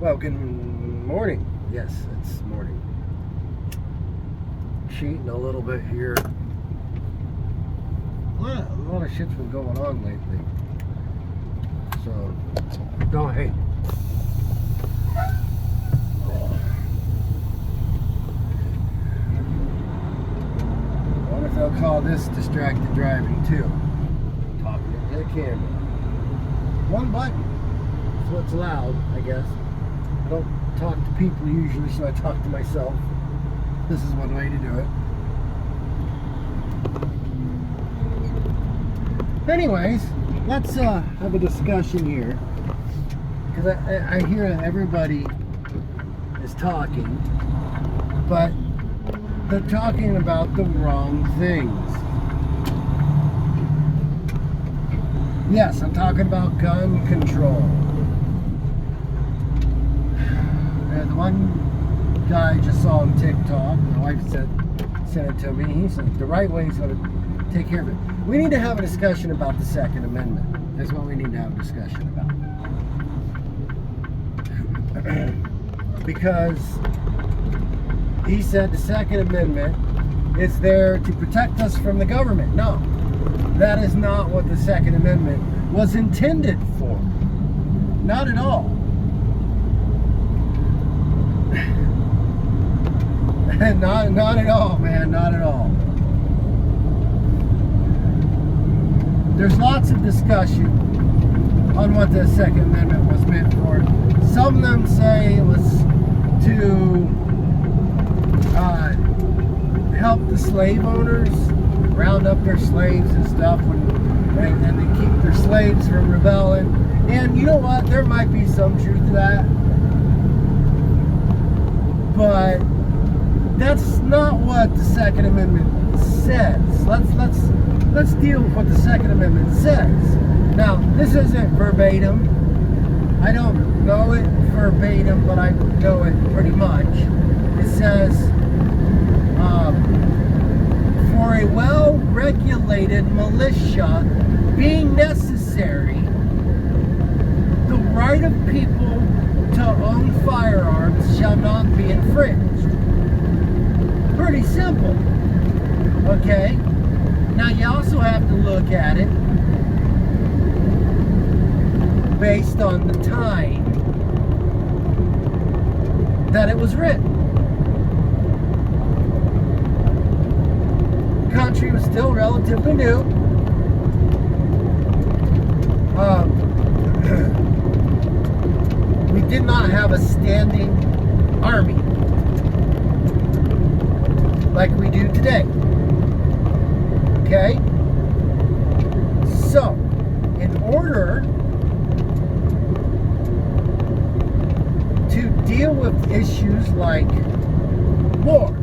Well, good morning. Yes, it's morning. Cheating a little bit here. A lot of shit's been going on lately. So, don't hate. I wonder if they'll call this distracted driving too. Talking into the camera. One button. That's what's allowed, I guess. I don't talk to people usually, so I talk to myself. This is one way to do it. Anyways, let's have a discussion here. Because I hear that everybody is talking, but they're talking about the wrong things. Yes, I'm talking about gun control. And the one guy I just saw on TikTok, my wife sent it to me. He said the right way is going to take care of it. We need to have a discussion about the Second Amendment. That's what we need to have a discussion about. Because he said the Second Amendment is there to protect us from the government. No, that is not what the Second Amendment was intended for. Not at all. not at all, man. Not at all. There's lots of discussion on what the Second Amendment was meant for. Some of them say it was to help the slave owners round up their slaves and stuff, and to keep their slaves from rebelling. And you know what? There might be some truth to that, but that's not what the Second Amendment says. Let's deal with what the Second Amendment says. Now, this isn't verbatim. I don't know it verbatim, but I know it pretty much. It says, for a well-regulated militia being necessary, the right of people to own firearms shall not be infringed. Pretty simple. Okay? Now you also have to look at it based on the time that it was written. The country was still relatively new. We did not have a standing army like we do today. Okay? So, in order to deal with issues like war,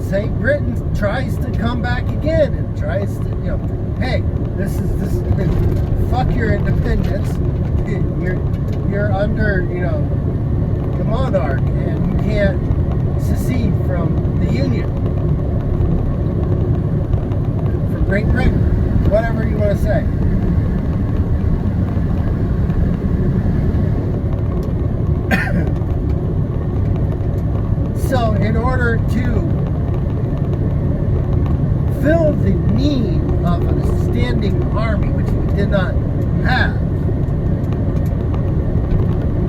say Britain tries to come back again and tries to, hey, this fuck your independence. You're under, the monarch, and you can't secede from the Union, from Great Britain, whatever you want to say. So, in order to fill the need of a standing army, which we did not have,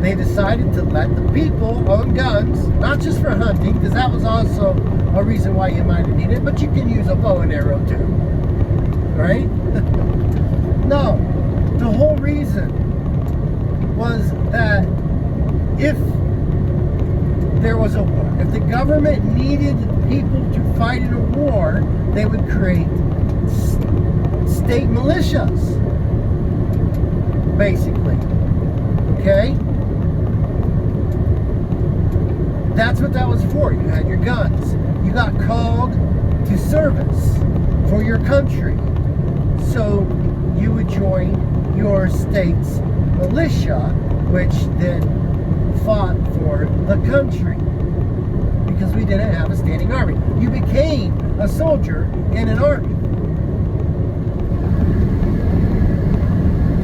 they decided to let the people own guns, not just for hunting, because that was also a reason why you might have needed it, but you can use a bow and arrow too, right? No, the whole reason was that if there was a war, if the government needed people to fight in a war, they would create state militias, basically. Okay? That's what that was for. You had your guns. You got called to service for your country. So you would join your state's militia, which then fought for the country. Because we didn't have a standing army. You became a soldier in an army.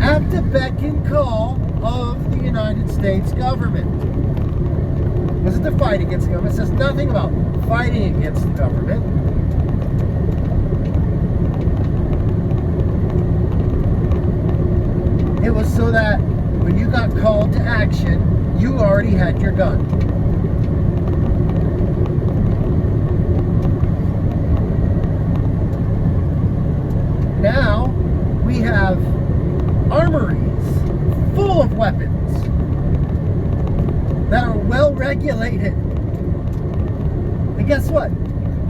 At the beck and call of the United States. States government. It wasn't to fight against the government. It says nothing about fighting against the government. It was so that when you got called to action, you already had your gun. Now we have armories full of weapons that are well regulated. And guess what?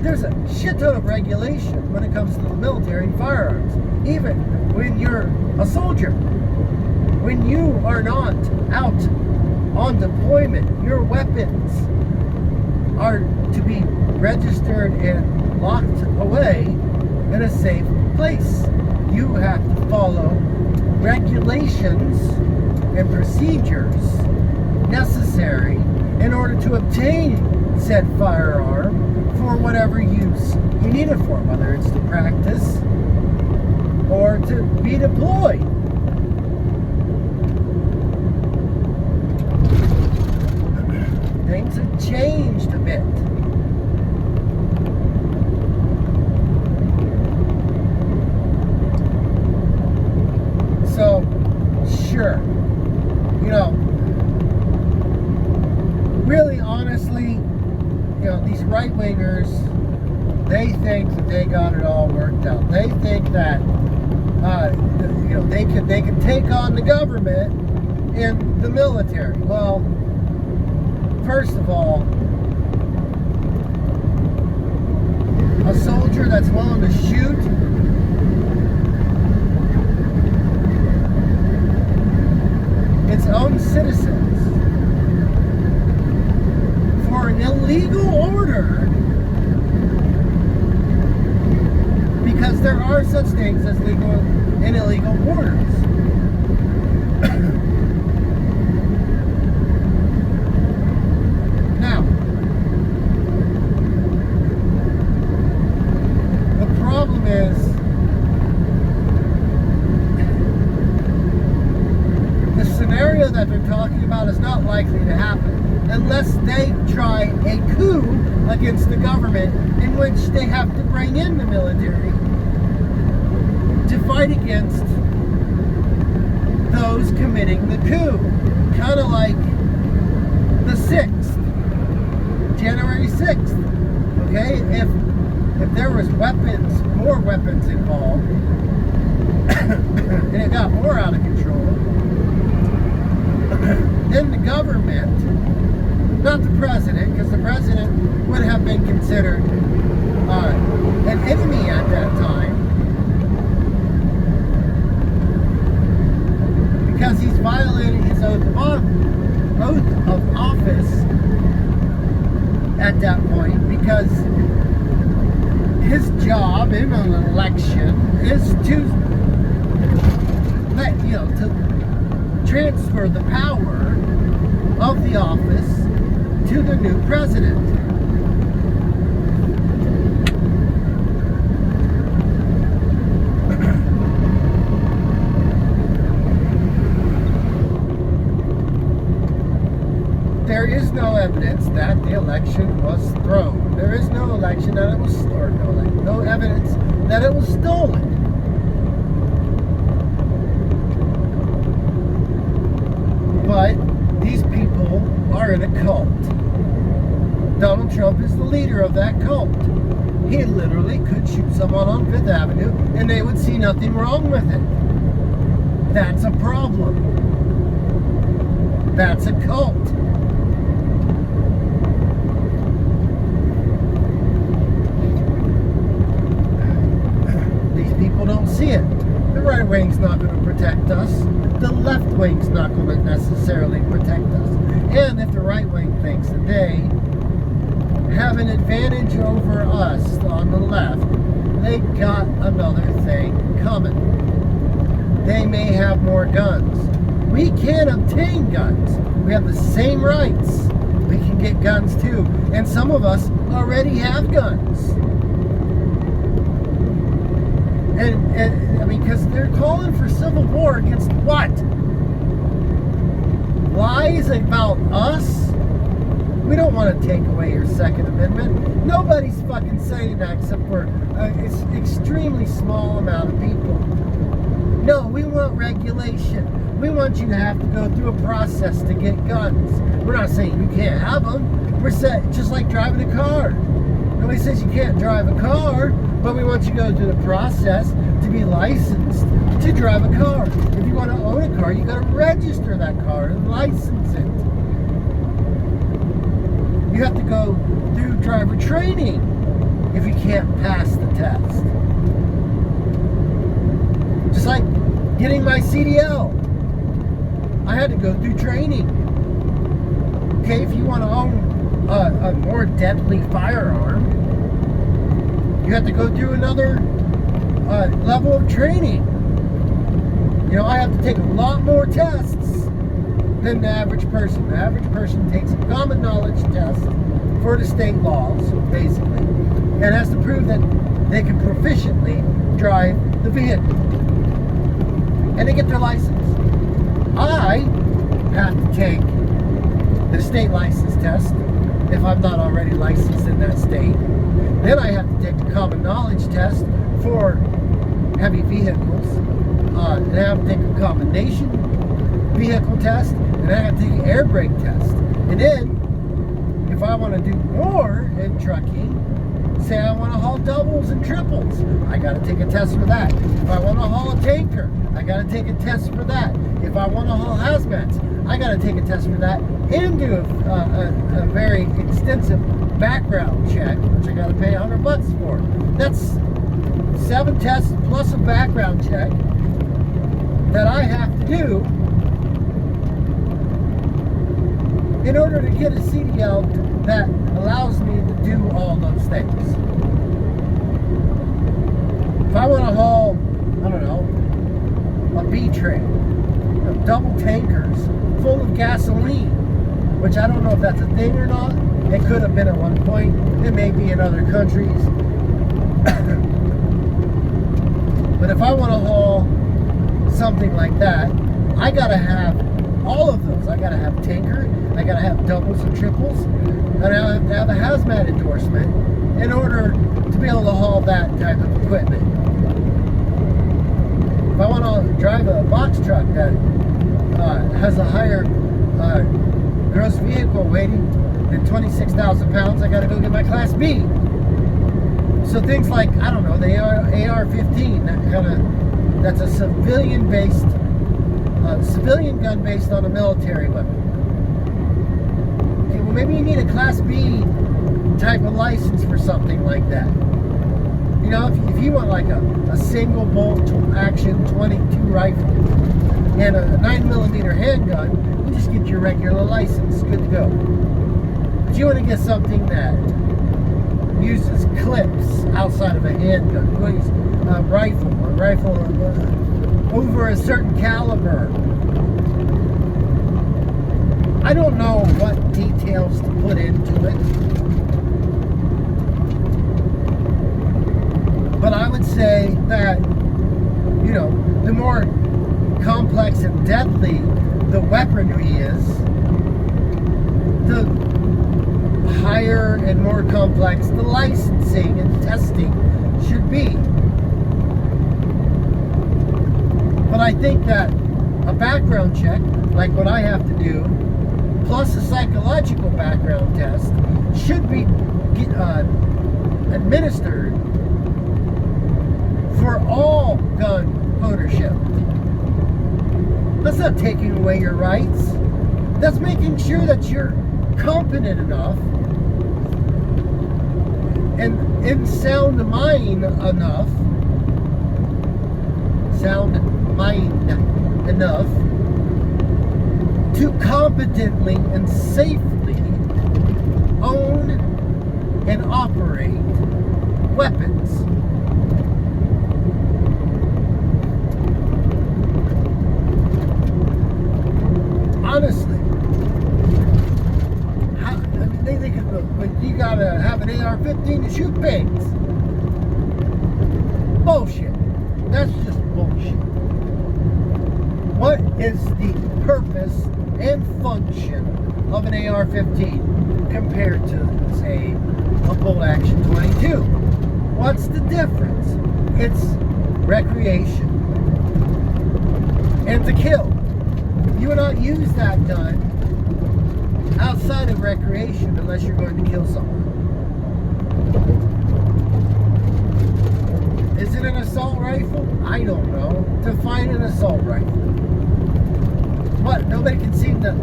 There's a shit ton of regulation when it comes to the military and firearms. Even when you're a soldier. When you are not out on deployment, your weapons are to be registered and locked away in a safe place. You have to follow regulations and procedures necessary in order to obtain said firearm for whatever use you need it for, whether it's to practice or to be deployed. Things have changed a bit. So, sure, really honestly, these right-wingers, they think that they got it all worked out. They think that, they can take on the government and the military. Well, first of all, a soldier that's willing to shoot its own citizens for an illegal order, because there are such things as legal and illegal orders. Now, the problem is the scenario that they're talking about is not likely to happen unless they try a coup against the government in which they have to bring in the military to fight against those committing the coup. Kind of like the 6th, January 6th. Okay, if there was more weapons involved, and it got more out of control, then the government, not the president, because the president would have been considered an enemy at that time, because he's violating his oath of office at that point, because his job in an election is to transfer the power of the office to the new president. There is no evidence that the election was thrown. There is no election that it was stolen. No evidence that it was stolen. But these people are in a cult. Donald Trump is the leader of that cult. He literally could shoot someone on Fifth Avenue and they would see nothing wrong with it. That's a problem. That's a cult. These people don't see it. The right wing's not going to protect us. The left wing's not going to necessarily protect us. And if the right wing thinks that they have an advantage over us on the left, they got another thing coming. They may have more guns. We can obtain guns. We have the same rights. We can get guns too. And some of us already have guns. And I mean, because they're calling for civil war against what? Why? is it about us? We don't want to take away your Second Amendment. Nobody's fucking saying that except for it's extremely small amount of people. No, we want regulation. We want you to have to go through a process to get guns. We're not saying you can't have them. We're saying just like driving a car. Nobody says you can't drive a car, but we want you to go through the process to be licensed to drive a car. If you want to own a car, you got to register that car and license it. You have to go through driver training if you can't pass the test. Just like getting my CDL. I had to go through training. Okay, if you want to own a more deadly firearm, you have to go through another level of training. You know, I have to take a lot more tests than the average person. The average person takes a common knowledge test for the state laws, basically, and has to prove that they can proficiently drive the vehicle. And they get their license. I have to take the state license test if I'm not already licensed in that state. Then I have to take the common knowledge test for heavy vehicles. And I have to take a combination vehicle test, and I have to take an air brake test. And then, if I want to do more in trucking, say I want to haul doubles and triples, I got to take a test for that. If I want to haul a tanker, I got to take a test for that. If I want to haul hazmats, I got to take a test for that and do a very extensive background check, which I got to pay $100 for. That's 7 tests plus a background check that I have to do in order to get a CDL that allows me to do all those things. If I want to haul, I don't know, a B train, double tankers full of gasoline, which I don't know if that's a thing or not. It could have been at one point. It may be in other countries. But if I want to haul something like that, I gotta have all of those. I gotta have tanker, I gotta have doubles and triples, and I have to have a hazmat endorsement in order to be able to haul that type of equipment. If I want to drive a box truck that has a higher gross vehicle weighting than 26,000 pounds, I gotta go get my Class B. So things like, I don't know, the AR-15, that's a civilian gun based on a military weapon. Okay, well maybe you need a Class B type of license for something like that. You know, if you want like a single bolt action 22 rifle and a 9mm handgun, you just get your regular license, good to go. But you want to get something that uses clips outside of a handgun, use a rifle over a certain caliber. I don't know what details to put into it, but I would say that, you know, the more complex and deadly the weaponry is, the higher and more complex the licensing and testing should be. But I think that a background check, like what I have to do, plus a psychological background test, should be administered for all gun ownership. That's not taking away your rights. That's making sure that you're competent enough and in sound mind enough to competently and safely own and operate weapons. Honestly, they think you gotta have an AR-15 to shoot pigs. Bullshit. That's just bullshit. What is the purpose and function of an AR-15 compared to, say, a bolt action 22. What's the difference? It's recreation and to kill. You would not use that gun outside of recreation unless you're going to kill someone. Is it an assault rifle? I don't know. Define an assault rifle. But nobody can seem to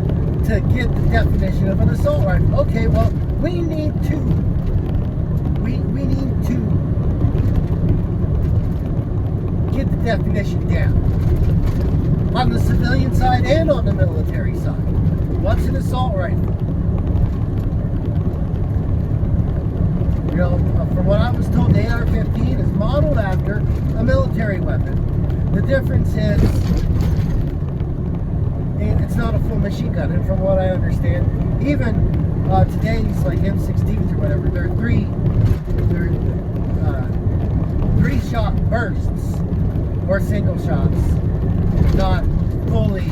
get the definition of an assault rifle. Okay, well, we need to get the definition down. On the civilian side and on the military side. What's an assault rifle? You know, from what I was told, the AR-15 is modeled after a military weapon. The difference is it's not a full machine gun, and from what I understand, even today's like M16s or whatever, they're three-shot bursts or single shots, not fully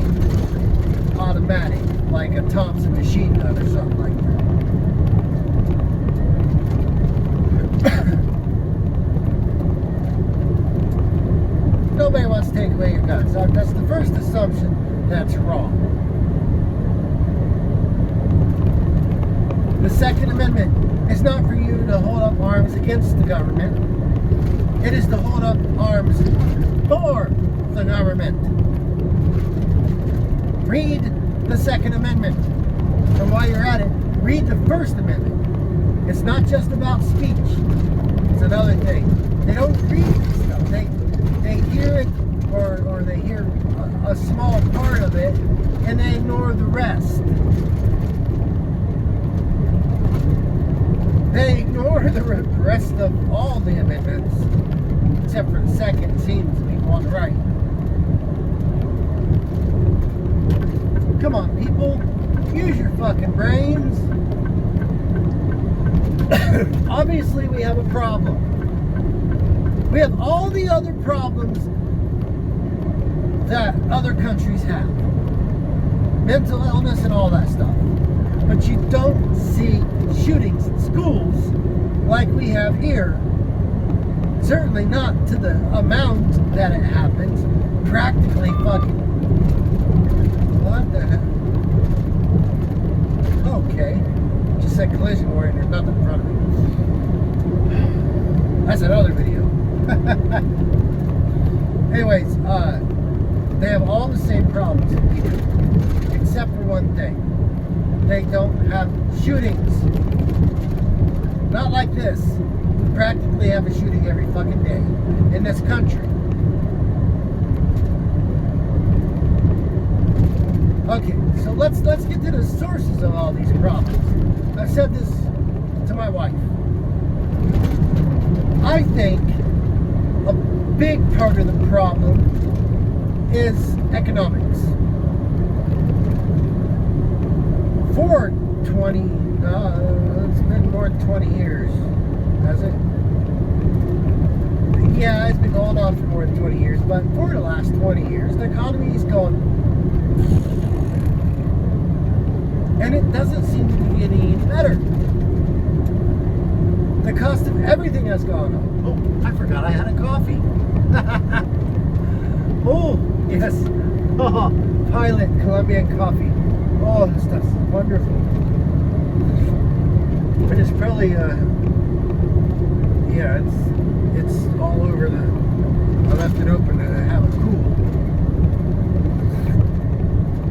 automatic like a Thompson machine gun or something like that. Nobody wants to take away your guns. That's the first assumption that's wrong. The Second Amendment is not for you to hold up arms against the government. It is to hold up arms for the government. Read the Second Amendment. And while you're at it, read the First Amendment. It's not just about speech. It's another thing. They don't read this stuff. They hear it or they hear a small part of it and they ignore the rest. They ignore the rest of all the amendments, except for the second, seems to be on the right. Come on, people. Use your fucking brains. Obviously, we have a problem. We have all the other problems that other countries have. Mental illness and all that stuff. But you don't see shootings in schools like we have here. Certainly not to the amount that it happens. Practically fucking... What the heck? Okay. Just said collision warning, there's nothing in front of me. That's another video. Anyways, they have all the same problems that we do. Except for one thing. They don't have shootings. Not like this. We practically have a shooting every fucking day in this country. Okay, so let's get to the sources of all these problems. I've said this to my wife. I think a big part of the problem is economics. For 20, it's been more than 20 years, has it? Yeah, it's been going on for more than 20 years, but for the last 20 years, the economy's going, and it doesn't seem to be getting any better. The cost of everything has gone up. Oh, I forgot I had a coffee. Oh, yes. Oh, Pilot Colombian coffee. Oh, this stuff's wonderful. But it's probably, yeah, it's all over the, I left it open to have it cool.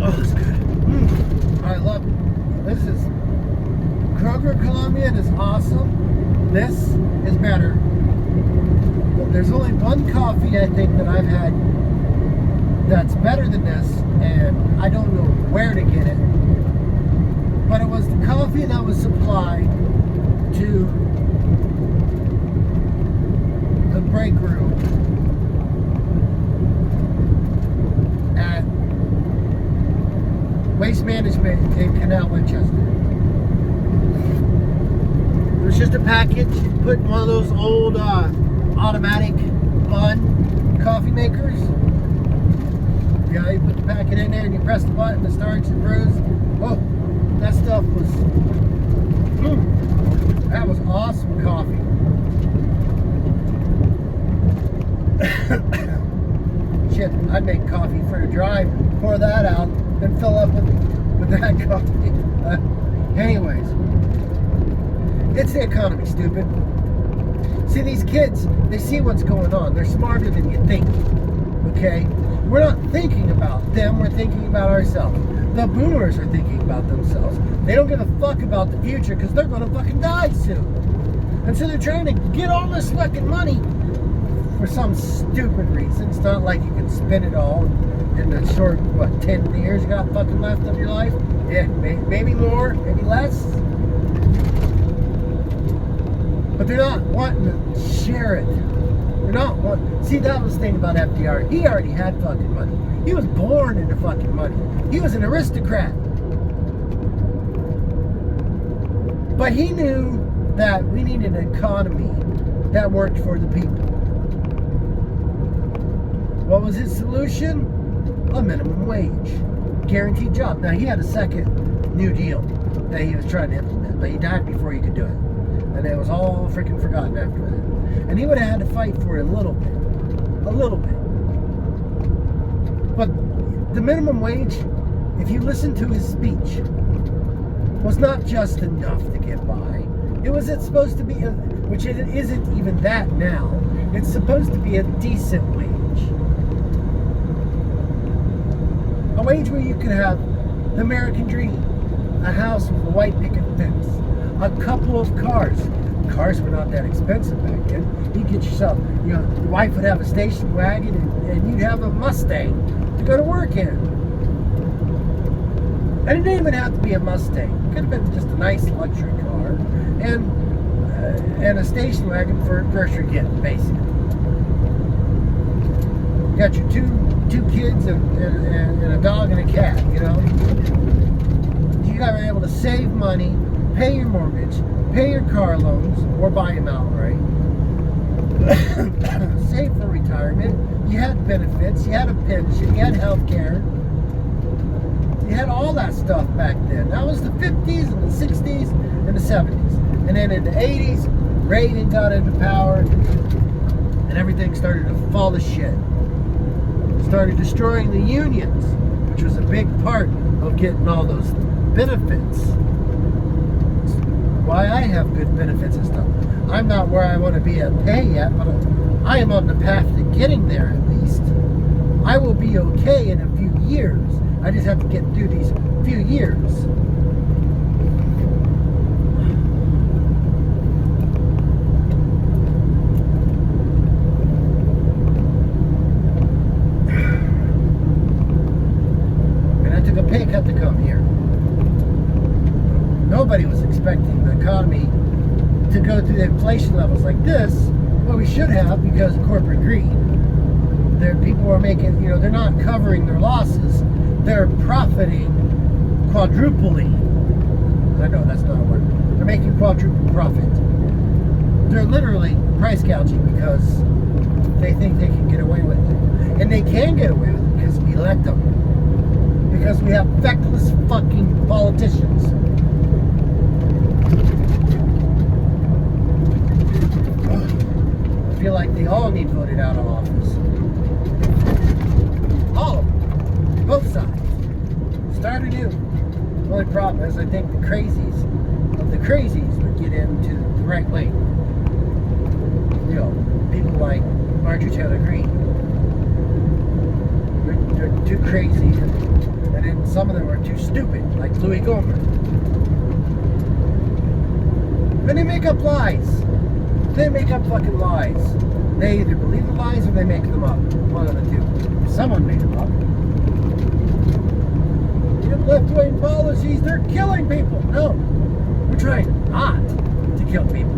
Oh, that's good. I love it. This is, Kroger Colombian is awesome. This is better. But there's only one coffee I think that I've had that's better than this, and I don't know where to get it. But it was the coffee that was supplied to the break room at Waste Management in Canal, Winchester. It was just a package. You put in one of those old automatic bun coffee makers. Yeah, you put the packet in there and you press the button, it starts, it brews. with that coffee. Anyways, it's the economy, stupid. See, these kids, they see what's going on. They're smarter than you think. Okay? We're not thinking about them, we're thinking about ourselves. The boomers are thinking about themselves. They don't give a fuck about the future because they're gonna fucking die soon. And so they're trying to get all this fucking money for some stupid reason. It's not like you can spend it all in the short, 10 years you got fucking left of your life? Yeah, maybe more, maybe less. But they're not wanting to share it. They're not wanting. See, that was the thing about FDR. He already had fucking money. He was born into fucking money. He was an aristocrat. But he knew that we needed an economy that worked for the people. What was his solution? A minimum wage. Guaranteed job. Now, he had a second New Deal that he was trying to implement, but he died before he could do it. And it was all freaking forgotten after that. And he would have had to fight for it a little bit. A little bit. But the minimum wage, if you listen to his speech, was not just enough to get by. It's supposed to be, which it isn't even that now. It's supposed to be a decent wage. A wage where you could have the American dream. A house with a white picket fence. A couple of cars. Cars were not that expensive back then. You'd get yourself, your wife would have a station wagon and you'd have a Mustang to go to work in. And it didn't even have to be a Mustang. It could have been just a nice luxury car and a station wagon for grocery getting, basically. You got your two kids and a dog and a cat, you know. You got to be able to save money, pay your mortgage, pay your car loans, or buy them outright. Save for retirement. You had benefits, you had a pension, you had health care. You had all that stuff back then. That was the 50s and the 60s and the 70s. And then in the 80s, Reagan got into power and everything started to fall to shit. Started destroying the unions, which was a big part of getting all those benefits. Why I have good benefits and stuff. I'm not where I want to be at pay yet, but I am on the path to getting there at least. I will be okay in a few years. I just have to get through these few years. And I took a pay cut to come here. Nobody was expecting the economy to go through the inflation levels like this. Well, we should have because of corporate greed. People are making, they're not covering their losses. They're profiting quadruply. I know that's not a word. They're making quadruple profit. They're literally price gouging because they think they can get away with it. And they can get away with it because we let them. Because we have feckless fucking politicians. I feel like they all need voted out of office. All of them. Both sides. Start anew. The only problem is I think the crazies of the crazies would get into the right way. People like Marjorie Taylor Greene. They're too crazy, and then some of them are too stupid, like Louis Gohmert. And they make up lies. They make up fucking lies. They either believe the lies or they make them up. One of the two. Someone made them up. Left-wing policies, they're killing people. No, we're trying not to kill people.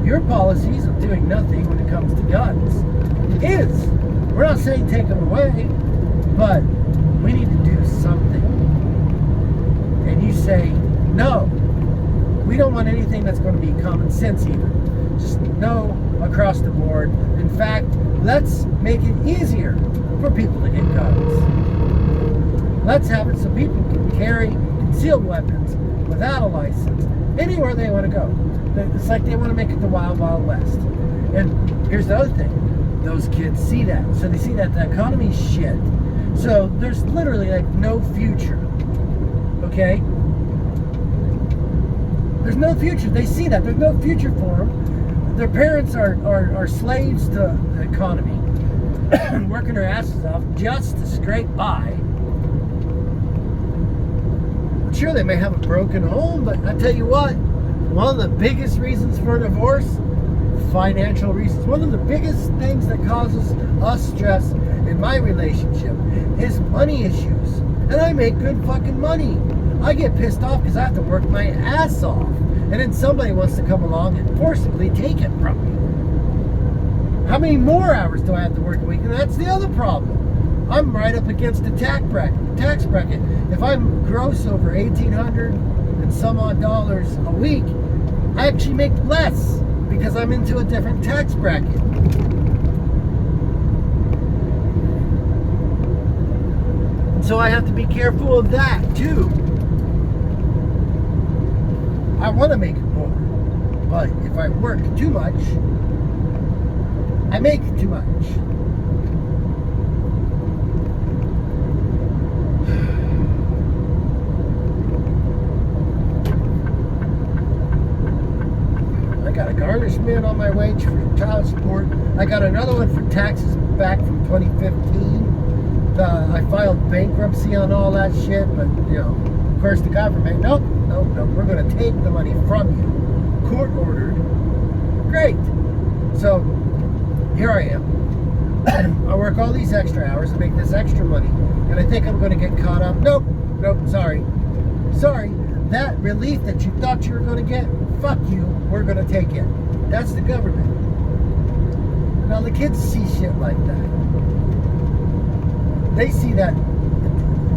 Your policies of doing nothing when it comes to guns is, we're not saying take them away, but we need to do something. And you say, no, we don't want anything that's going to be common sense either. Just no across the board. In fact, let's make it easier for people to get guns. Let's have it so people can carry concealed weapons without a license anywhere they want to go. It's like they want to make it the Wild Wild West. And here's the other thing. Those kids see that. So they see that the economy's shit. So there's literally like no future. Okay? There's no future. They see that. There's no future for them. Their parents are slaves to the economy, working their asses off just to scrape by. Sure, they may have a broken home, but I tell you what, one of the biggest reasons for divorce, financial reasons. One of the biggest things that causes us stress in my relationship is money issues. And I make good fucking money. I get pissed off because I have to work my ass off. And then somebody wants to come along and forcibly take it from me. How many more hours do I have to work a week? And that's the other problem. I'm right up against the tax bracket. If I'm gross over $1,800 and some odd dollars a week, I actually make less because I'm into a different tax bracket. So I have to be careful of that too. I want to make more, but if I work too much, I make too much. I got a garnishment on my wage for child support. I got another one for taxes back from 2015. I filed bankruptcy on all that shit, but you know, of course the government, nope, we're going to take the money from you. Court ordered. Great. So here I am. I work all these extra hours to make this extra money, and I think I'm going to get caught up. Nope, sorry. That relief that you thought you were going to get, fuck you, we're going to take it. That's the government. Now the kids see shit like that. They see that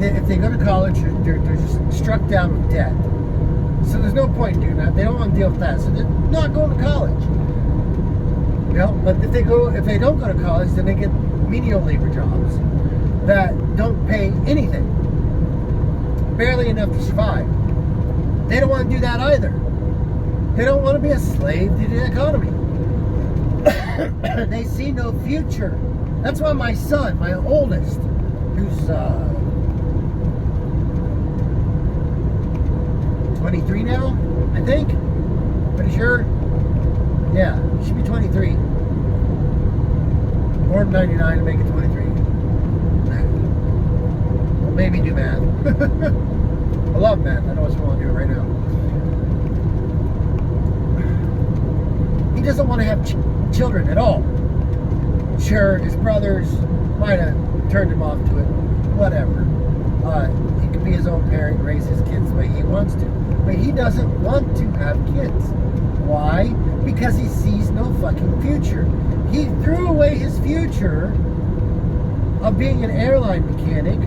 if they go to college, they're just struck down with debt. So there's no point in doing that. They don't want to deal with that. So they're not going to college. You know, but if they don't go to college, then they get menial labor jobs that don't pay anything. Barely enough to survive. They don't want to do that either. They don't want to be a slave to the economy. They see no future. That's why my son, my oldest, who's 23 now, I think. Pretty sure. Yeah, he should be 23. Born in 99 to make it 23. Well, maybe do math. I love math. I know what's wrong to do it right now. He doesn't want to have children at all. Sure, his brothers might have turned him off to it. Whatever. He could be his own parent and raise his kids the way he wants to. But he doesn't want to have kids. Why? Because he sees no fucking future. He threw away his future of being an airline mechanic.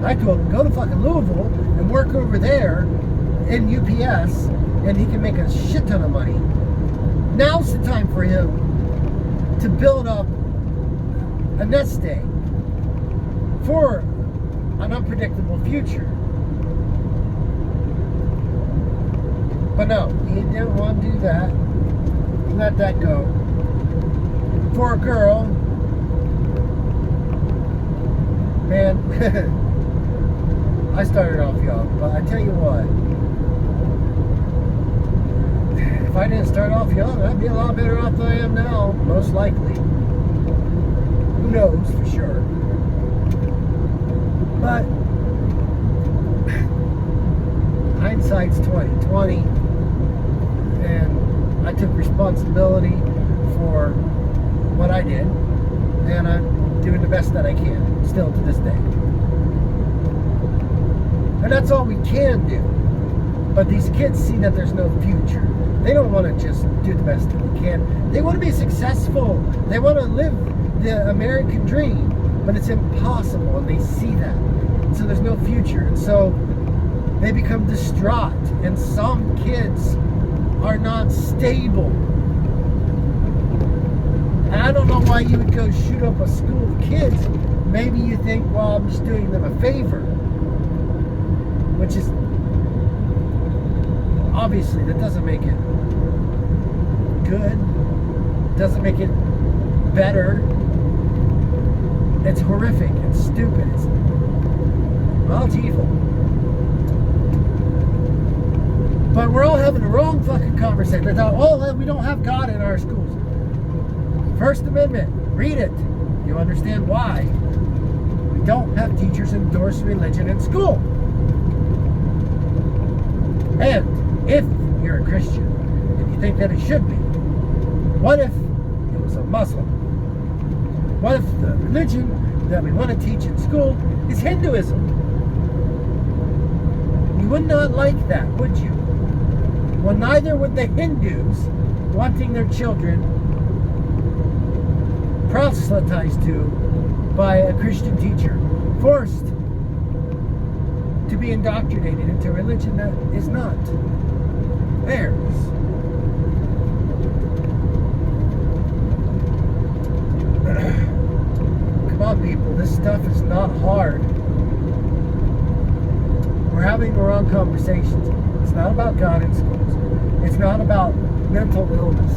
I told him, go to fucking Louisville and work over there in UPS, and he can make a shit ton of money. Now's the time for him to build up a nest egg for an unpredictable future. But no, he didn't want to do that. Let that go. For a girl, man, I started off young, but I tell you what, if I didn't start off young, I'd be a lot better off than I am now, most likely. Who knows for sure. But hindsight's 2020, and I took responsibility for what I did, and I'm doing the best that I can still to this day. And that's all we can do. But these kids see that there's no future. They don't want to just do the best that they can. They want to be successful. They want to live the American dream, but it's impossible, and they see that. So there's no future, and so they become distraught, and some kids are not stable. And I don't know why you would go shoot up a school of kids. Maybe you think, well, I'm just doing them a favor, which is obviously, that doesn't make it good, doesn't make it better. It's horrific, it's stupid, it's evil. having the wrong fucking conversation. They thought, oh, we don't have God in our schools. First Amendment, read it. You understand why. We don't have teachers endorse religion in school. And if you're a Christian and you think that it should be, what if it was a Muslim? What if the religion that we want to teach in school is Hinduism? You would not like that, would you? Well, neither would the Hindus wanting their children proselytized to by a Christian teacher, forced to be indoctrinated into a religion that is not theirs. Come on, people, this stuff is not hard. We're having the wrong conversations. It's not about God in schools. It's not about mental illness.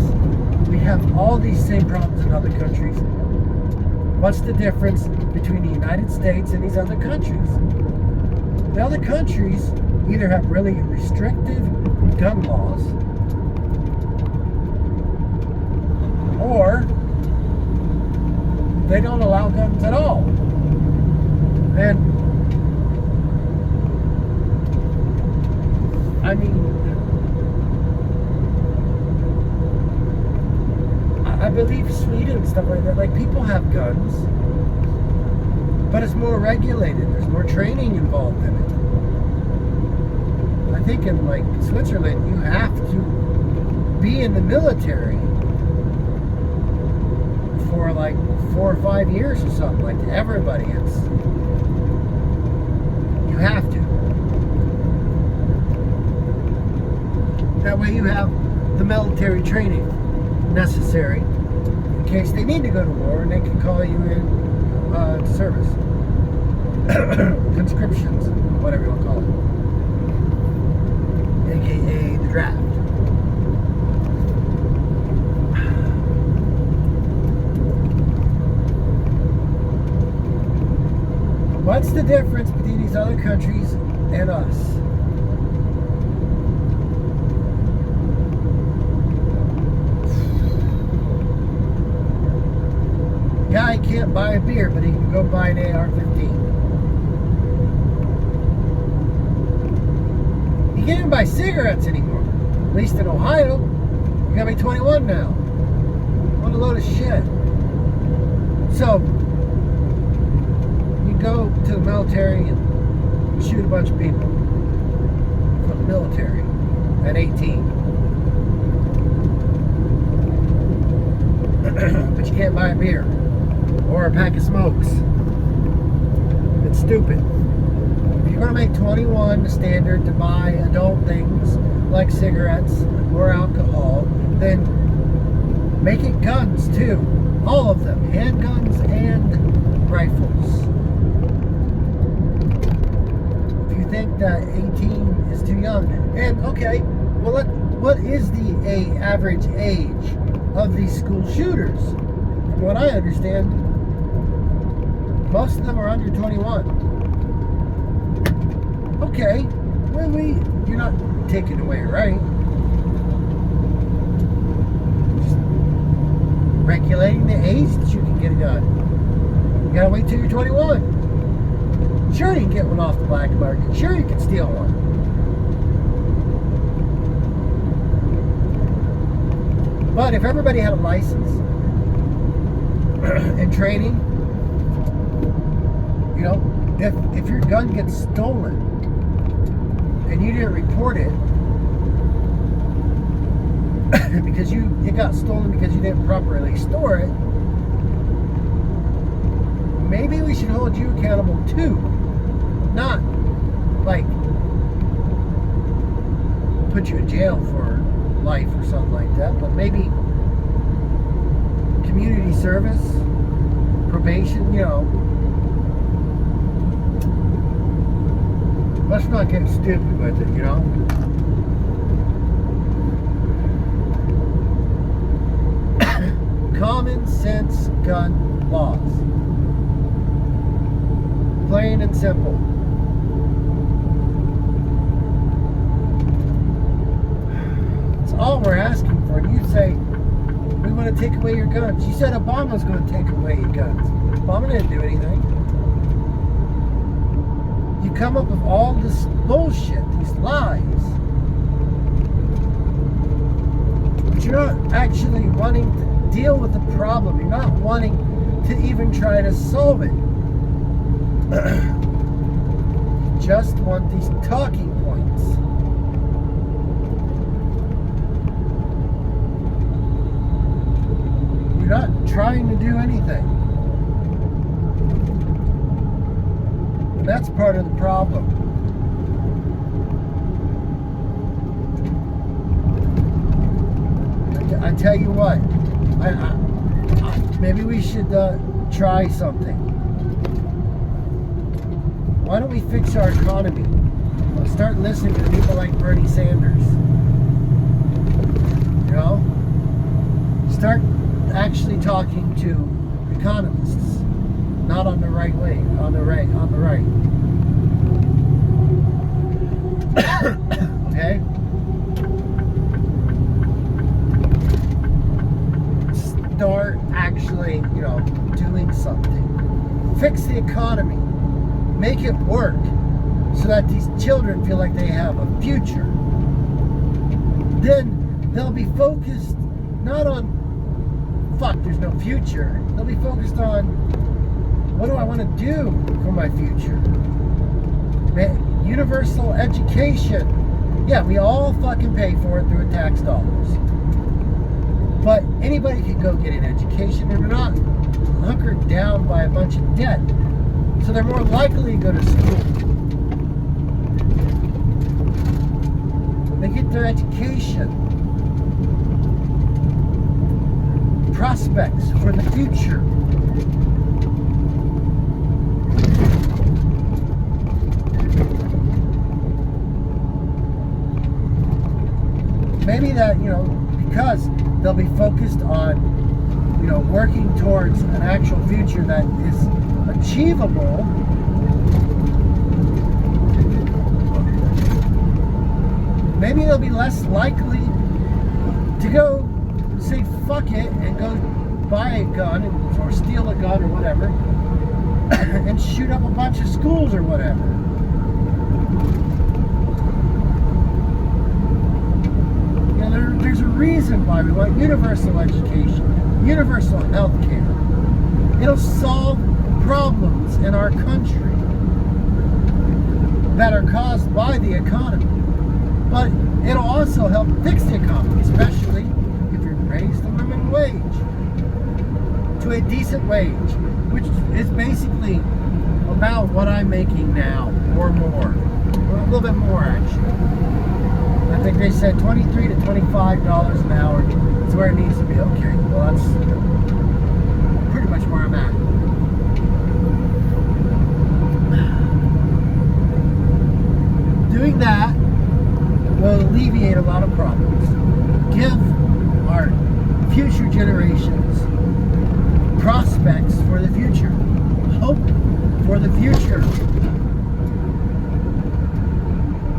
We have all these same problems in other countries. What's the difference between the United States and these other countries? The other countries either have really restrictive gun laws, or they don't allow guns at all. And I mean, I believe Sweden and stuff like that, like, people have guns, but it's more regulated. There's more training involved in it. I think in, like, Switzerland, you have to be in the military for like 4 or 5 years or something. Like, to everybody, it's, you have to. That way you have the military training necessary in case they need to go to war, and they can call you in to service. Conscriptions, whatever you want to call it. AKA the draft. What's the difference between these other countries and us? Guy can't buy a beer, but he can go buy an AR-15. You can't even buy cigarettes anymore. At least in Ohio. You gotta be 21 now. What a load of shit. So, you go to the military and shoot a bunch of people from the military at 18. But you can't buy a beer or a pack of smokes. It's stupid. If you're going to make 21 the standard to buy adult things like cigarettes or alcohol, then make it guns too. All of them. Handguns and rifles. If you think that 18 is too young, and okay, well, what is the average age of these school shooters? From what I understand, most of them are under 21. Okay, well, you're not taking away right. Just regulating the age that you can get it done. You gotta wait till you're 21. Sure, you can get one off the black market. Sure, you can steal one. But if everybody had a license and training, you know, if your gun gets stolen and you didn't report it because it got stolen because you didn't properly store it, maybe we should hold you accountable too. Not like put you in jail for life or something like that, but maybe community service, probation, you know. Let's not get stupid with it, you know. Common sense gun laws. Plain and simple. all we're asking for. And you say, we want to take away your guns. You said Obama's going to take away your guns. Obama didn't do anything. You come up with all this bullshit, these lies. But you're not actually wanting to deal with the problem. You're not wanting to even try to solve it. You just want these talking points. You're not trying to do anything. And that's part of the problem. I tell you what, maybe we should try something. Why don't we fix our economy? Let's start listening to people like Bernie Sanders. You know? Start actually talking to economists. Not on the right way, on the right. Okay? Start actually, doing something. Fix the economy. Make it work so that these children feel like they have a future. Then they'll be focused not on there's no future. They'll be focused on what do I want to do for my future? Universal education. Yeah, we all fucking pay for it through tax dollars. But anybody can go get an education, and we're not hunkered down by a bunch of debt. So they're more likely to go to school. They get their education. Prospects for the future. Maybe that, because they'll be focused on, working towards an actual future that is achievable. Maybe they'll be less likely to go say fuck it and go buy a gun or steal a gun or whatever and shoot up a bunch of schools or whatever. There's a reason why we want universal education, universal health care. It'll solve problems in our country that are caused by the economy. But it'll also help fix the economy, especially if you raise the minimum wage to a decent wage, which is basically about what I'm making now, or more. Or a little bit more, actually. I think they said $23 to $25 an hour is where it needs to be. Okay, well that's pretty much where I'm at. Doing that will alleviate a lot of problems. Give our future generations prospects for the future. Hope for the future.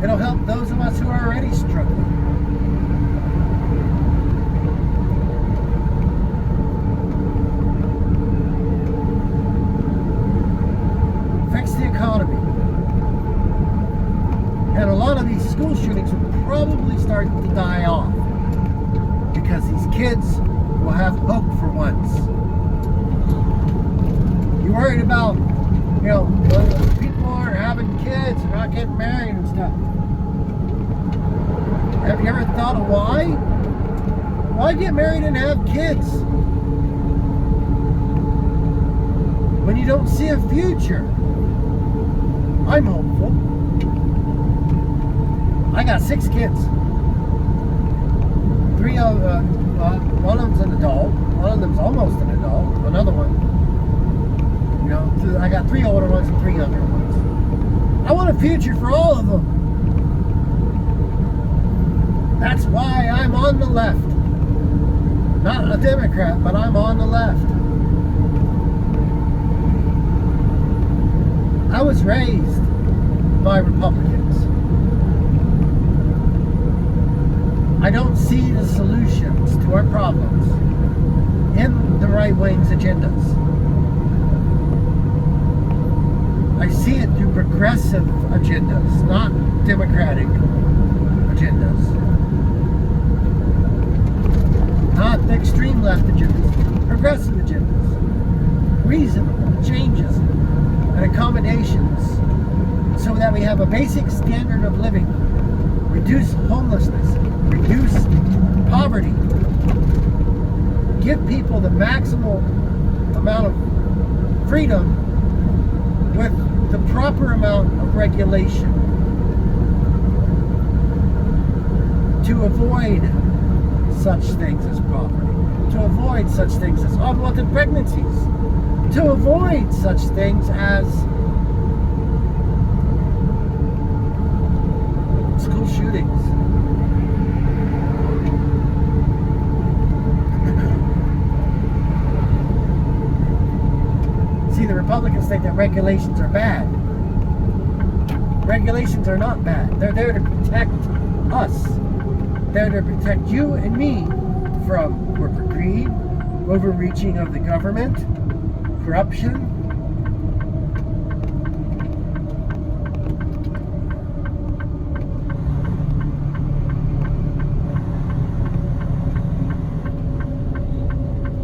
It'll help those of us who are already struggling. Fix the economy. And a lot of these school shootings will probably start to die off because these kids will have hope for once. You're worried about, people aren't having kids, they're not getting married and stuff. Have you ever thought of why? Why get married and have kids when you don't see a future? I'm hopeful. I got 6 kids. 3 of one of them's an adult. One of them's almost an adult. Another one, I got 3 older ones and 3 younger ones. I want a future for all of them. That's why I'm on the left. Not a Democrat, but I'm on the left. I was raised by Republicans. I don't see the solutions to our problems in the right wing's agendas. I see it through progressive agendas, not democratic agendas. Not the extreme left agendas, progressive agendas. Reasonable changes and accommodations so that we have a basic standard of living. Reduce homelessness, reduce poverty, give people the maximal amount of freedom with the proper amount of regulation to avoid such things as poverty, to avoid such things as unwanted pregnancies, to avoid such things as school shootings. See, the Republicans think that regulations are bad. Regulations are not bad. They're there to protect us. They're to protect you and me from corporate greed, overreaching of the government, corruption.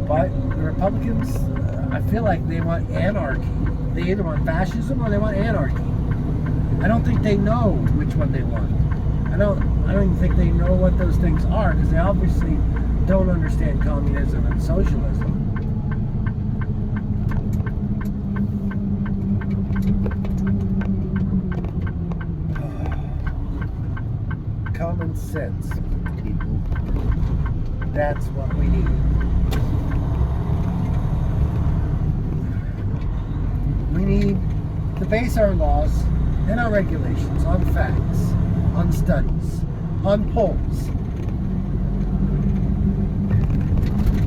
But the Republicans, I feel like they want anarchy. They either want fascism or they want anarchy. I don't think they know which one they want. I don't even think they know what those things are, because they obviously don't understand communism and socialism. Common sense, people. That's what we need. We need to base our laws and our regulations on facts, on studies, on polls.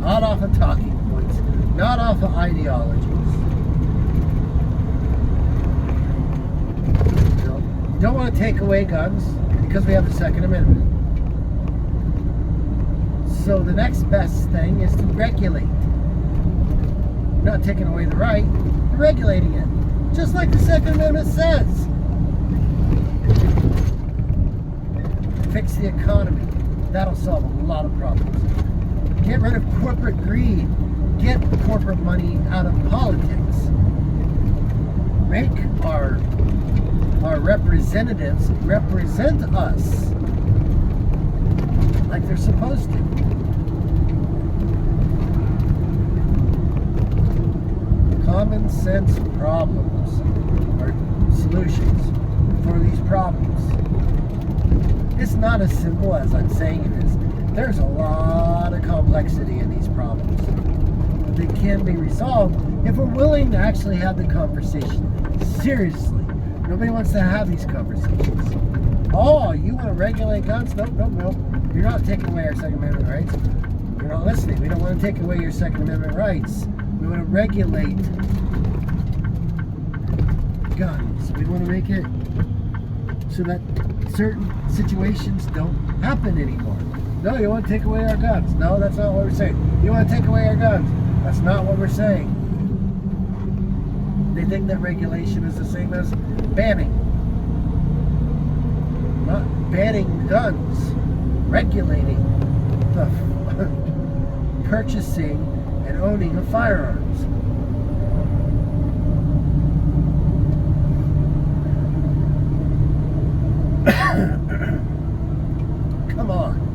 Not off of talking points, not off of ideologies. You don't want to take away guns because we have the Second Amendment. So the next best thing is to regulate. You're not taking away the right, you're regulating it. Just like the Second Amendment says. Fix the economy. That'll solve a lot of problems. Get rid of corporate greed. Get corporate money out of politics. Make our representatives represent us like they're supposed to. Common sense problems or solutions for these problems. It's not as simple as I'm saying it is. There's a lot of complexity in these problems. But they can be resolved if we're willing to actually have the conversation. Seriously. Nobody wants to have these conversations. Oh, you want to regulate guns? Nope. You're not taking away our Second Amendment rights. You're not listening. We don't want to take away your Second Amendment rights. We want to regulate guns. We want to make it so that certain situations don't happen anymore. No, you want to take away our guns. No, that's not what we're saying. You want to take away our guns. That's not what we're saying. They think that regulation is the same as banning. Not banning guns. Regulating the purchasing and owning of firearms. Come on.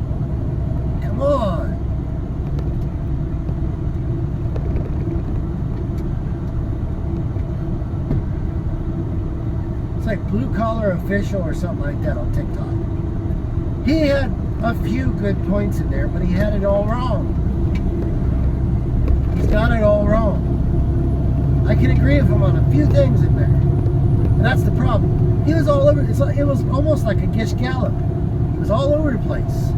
It's like Blue Collar Official or something like that on TikTok. He had a few good points in there, but he had it all wrong. He's got it all wrong. I can agree with him on a few things in there. And that's the problem. He was all over. It was almost like a Gish Gallop. He was all over the place.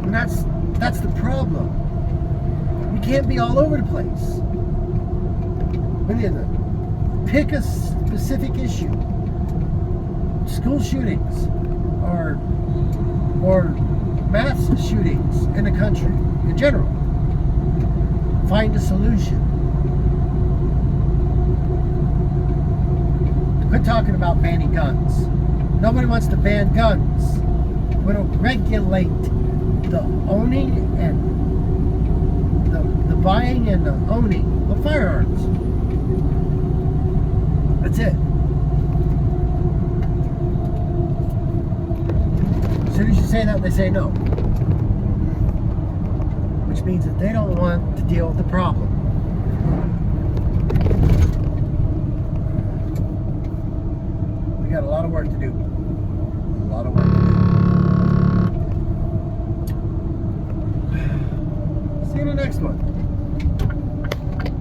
And that's the problem. We can't be all over the place. We need to pick a specific issue school shootings or mass shootings in the country in general. Find a solution. Quit talking about banning guns. Nobody wants to ban guns. We don't regulate the owning and the buying and the owning of firearms. That's it. As soon as you say that, they say no. Which means that they don't want to deal with the problem. We got a lot of work to do. A lot of work to do. See you in the next one.